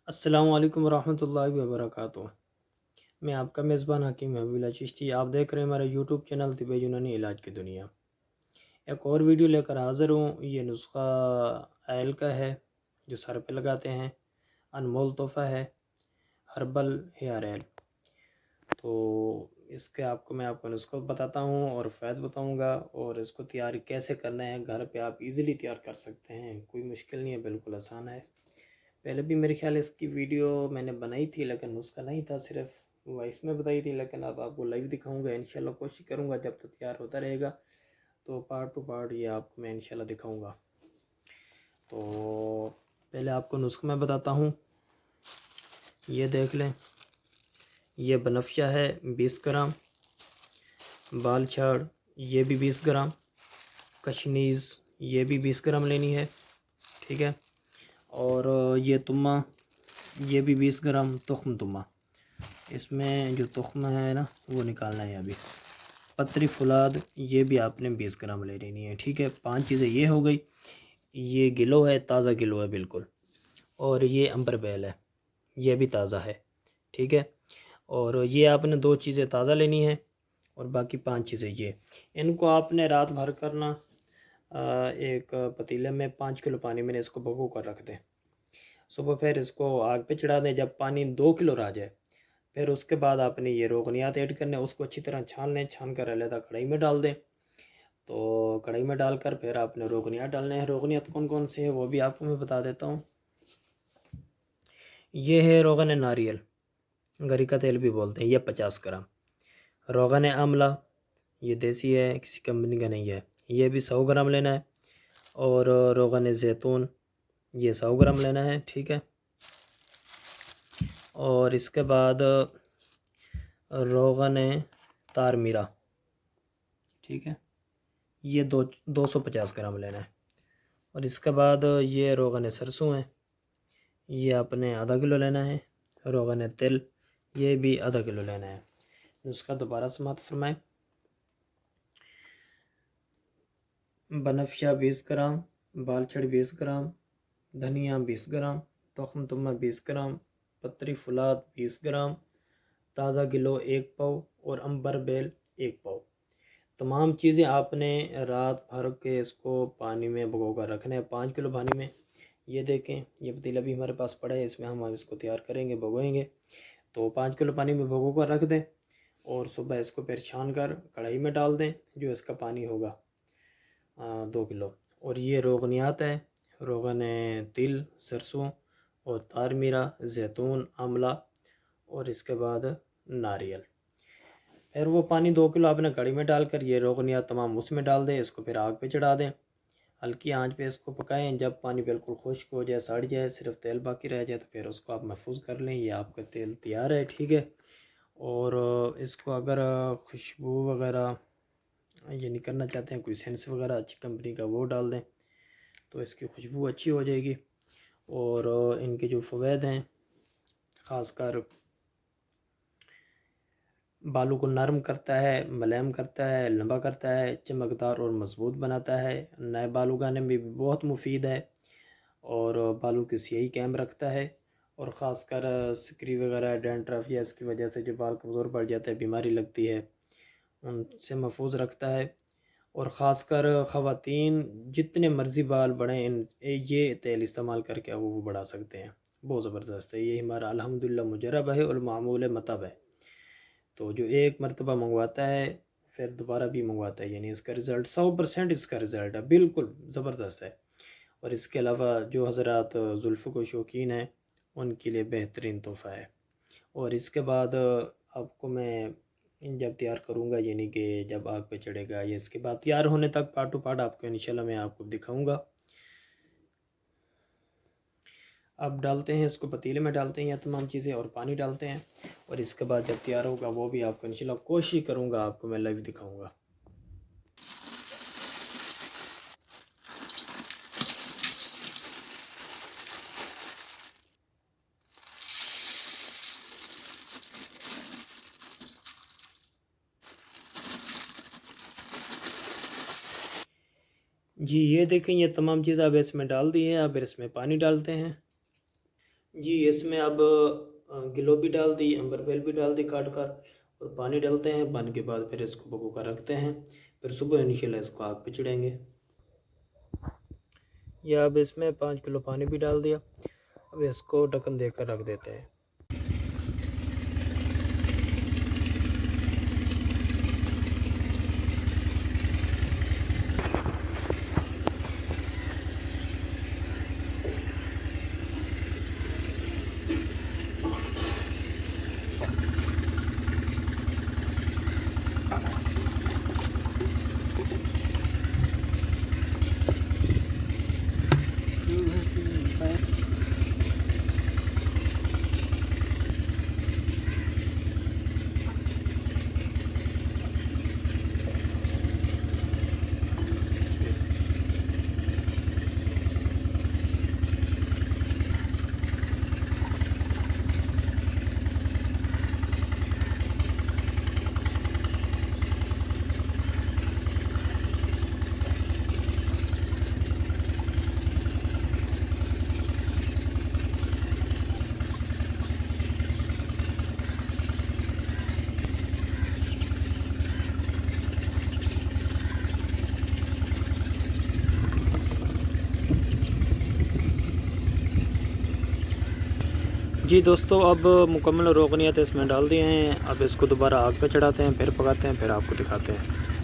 السلام علیکم ورحمۃ اللہ وبرکاتہ۔ میں آپ کا میزبان حکیم حبیب اللہ چشتی، آپ دیکھ رہے ہیں ہمارا یوٹیوب چینل طب یونانی علاج کی دنیا۔ ایک اور ویڈیو لے کر حاضر ہوں۔ یہ نسخہ ایل کا ہے جو سر پہ لگاتے ہیں، انمول تحفہ ہے، ہربل ہیئر ایل۔ تو اس کے میں آپ کو نسخہ بتاتا ہوں اور فائد بتاؤں گا، اور اس کو تیار کیسے کرنا ہے گھر پہ آپ ایزیلی تیار کر سکتے ہیں، کوئی مشکل نہیں ہے، بالکل آسان ہے۔ پہلے بھی میرے خیال ہے اس کی ویڈیو میں نے بنائی تھی، لیکن نسخہ نہیں تھا، صرف وائس میں بتائی تھی، لیکن اب آپ کو لائیو دکھاؤں گا انشاءاللہ۔ کوشش کروں گا جب تک تیار ہوتا رہے گا تو پارٹ ٹو پارٹ یہ آپ کو میں انشاءاللہ دکھاؤں گا۔ تو پہلے آپ کو نسخہ میں بتاتا ہوں۔ یہ دیکھ لیں، یہ بنفشہ ہے 20 گرام، بال چھاڑ یہ بھی 20 گرام، کشنیز یہ بھی 20 گرام لینی ہے، ٹھیک ہے۔ اور یہ تمہ یہ بھی 20 گرام، تخم تمہ، اس میں جو تخم ہے نا وہ نکالنا ہے ابھی۔ پتری فولاد یہ بھی آپ نے 20 گرام لے لینی ہے، ٹھیک ہے۔ 5 چیزیں یہ ہو گئی۔ یہ گلو ہے، تازہ گلو ہے بالکل، اور یہ امبر بیل ہے، یہ بھی تازہ ہے، ٹھیک ہے۔ اور یہ آپ نے 2 چیزیں تازہ لینی ہے، اور باقی 5 چیزیں یہ۔ ان کو آپ نے رات بھر کرنا، ایک پتیلے میں 5 کلو پانی میں نے اس کو بھگو کر رکھ دیں۔ صبح پھر اس کو آگ پہ چڑھا دیں، جب پانی 2 کلو رہ جائے پھر اس کے بعد آپ نے یہ روغنیات ایڈ کرنے، اس کو اچھی طرح چھان لیں، چھان کر علیحدہ کڑھائی میں ڈال دیں۔ تو کڑھائی میں ڈال کر پھر آپ نے روغنیات ڈالنے ہیں۔ روغنیات کون کون سے ہیں وہ بھی آپ کو میں بتا دیتا ہوں۔ یہ ہے روغن ناریل، گری کا تیل بھی بولتے ہیں، یہ 50 گرام۔ روغن آملہ یہ دیسی ہے، کسی کمپنی کا نہیں ہے، یہ بھی 100 گرام لینا ہے۔ اور روغن زیتون یہ 100 گرام لینا ہے، ٹھیک ہے۔ اور اس کے بعد روغن تار میرا، ٹھیک ہے، یہ 250 گرام لینا ہے۔ اور اس کے بعد یہ روغن سرسوں ہے، یہ آپ نے آدھا کلو لینا ہے۔ روغن تل یہ بھی آدھا کلو لینا ہے۔ نسخہ دوبارہ سماعت فرمائیں۔ بنفشہ 20 گرام، بال چھڑ 20 گرام، دھنیا 20 گرام، تخم تمہ 20 گرام، پتری فولاد 20 گرام، تازہ گلو 1 پاؤ، اور امبر بیل 1 پاؤ۔ تمام چیزیں آپ نے رات بھر کے اس کو پانی میں بھگو کر رکھنا ہے، 5 کلو پانی میں۔ یہ دیکھیں، یہ پتیلا بھی ہمارے پاس پڑا ہے، اس میں ہم اس کو تیار کریں گے، بھگوئیں گے۔ تو 5 کلو پانی میں بھگو کر رکھ دیں، اور صبح اس کو پھر چھان کر کڑھائی میں ڈال دیں، جو اس کا پانی ہوگا 2 کلو۔ اور یہ روغنیات ہے، روغن تل، سرسوں، اور تار میرا، زیتون، آملہ، اور اس کے بعد ناریل۔ پھر وہ پانی 2 کلو آپ نے کڑھی میں ڈال کر یہ روغنیات تمام اس میں ڈال دیں، اس کو پھر آگ پہ چڑھا دیں، ہلکی آنچ پہ اس کو پکائیں۔ جب پانی بالکل خشک ہو جائے، سڑ جائے، صرف تیل باقی رہ جائے، تو پھر اس کو آپ محفوظ کر لیں۔ یہ آپ کا تیل تیار ہے، ٹھیک ہے۔ اور اس کو اگر خوشبو وغیرہ یہ کرنا چاہتے ہیں، کوئی سینس وغیرہ اچھی کمپنی کا وہ ڈال دیں، تو اس کی خوشبو اچھی ہو جائے گی۔ اور ان کے جو فوائد ہیں، خاص کر بالوں کو نرم کرتا ہے، ملائم کرتا ہے، لمبا کرتا ہے، چمکدار اور مضبوط بناتا ہے، نئے بال اگانے میں بھی بہت مفید ہے، اور بالوں کی سیاہی قائم رکھتا ہے، اور خاص کر سکری وغیرہ، ڈینڈرف یا اس کی وجہ سے جو بال کمزور پڑ جاتا ہے، بیماری لگتی ہے، ان سے محفوظ رکھتا ہے۔ اور خاص کر خواتین جتنے مرضی بال بڑھیں، یہ تیل استعمال کر کے وہ بڑھا سکتے ہیں، بہت زبردست ہے یہ، ہمارا الحمدللہ مجرب ہے اور معمول مطب ہے۔ تو جو ایک مرتبہ منگواتا ہے پھر دوبارہ بھی منگواتا ہے، یعنی اس کا رزلٹ 100% اس کا رزلٹ ہے، بالکل زبردست ہے۔ اور اس کے علاوہ جو حضرات زلفوں کو شوقین ہیں ان کے لیے بہترین تحفہ ہے۔ اور اس کے بعد آپ کو میں جب تیار کروں گا، یعنی کہ جب آگ پہ چڑھے گا، یا اس کے بعد تیار ہونے تک پارٹ ٹو پارٹ آپ کو انشاءاللہ میں آپ کو دکھاؤں گا۔ اب ڈالتے ہیں اس کو پتیلے میں، ڈالتے ہیں یہ تمام چیزیں، اور پانی ڈالتے ہیں، اور اس کے بعد جب تیار ہوگا وہ بھی آپ کو انشاءاللہ کوشش کروں گا آپ کو میں لائیو دکھاؤں گا۔ جی یہ دیکھیں، یہ تمام چیزیں اب اس میں ڈال دی ہیں، اب اس میں پانی ڈالتے ہیں۔ جی اس میں اب گلو بھی ڈال دی، امبر بیل بھی ڈال دی کاٹ کر، اور پانی ڈالتے ہیں۔ پانی کے بعد پھر اس کو پکو کر رکھتے ہیں، پھر صبح انشاءاللہ اس کو آگ پہ چڑھیں گے۔ یا اب اس میں 5 کلو پانی بھی ڈال دیا، اب اس کو ڈھکن دے کر رکھ دیتے ہیں۔ جی دوستو اب مکمل روغنیات اس میں ڈال دیے ہیں، اب اس کو دوبارہ آگ پہ چڑھاتے ہیں، پھر پکاتے ہیں، پھر آپ کو دکھاتے ہیں۔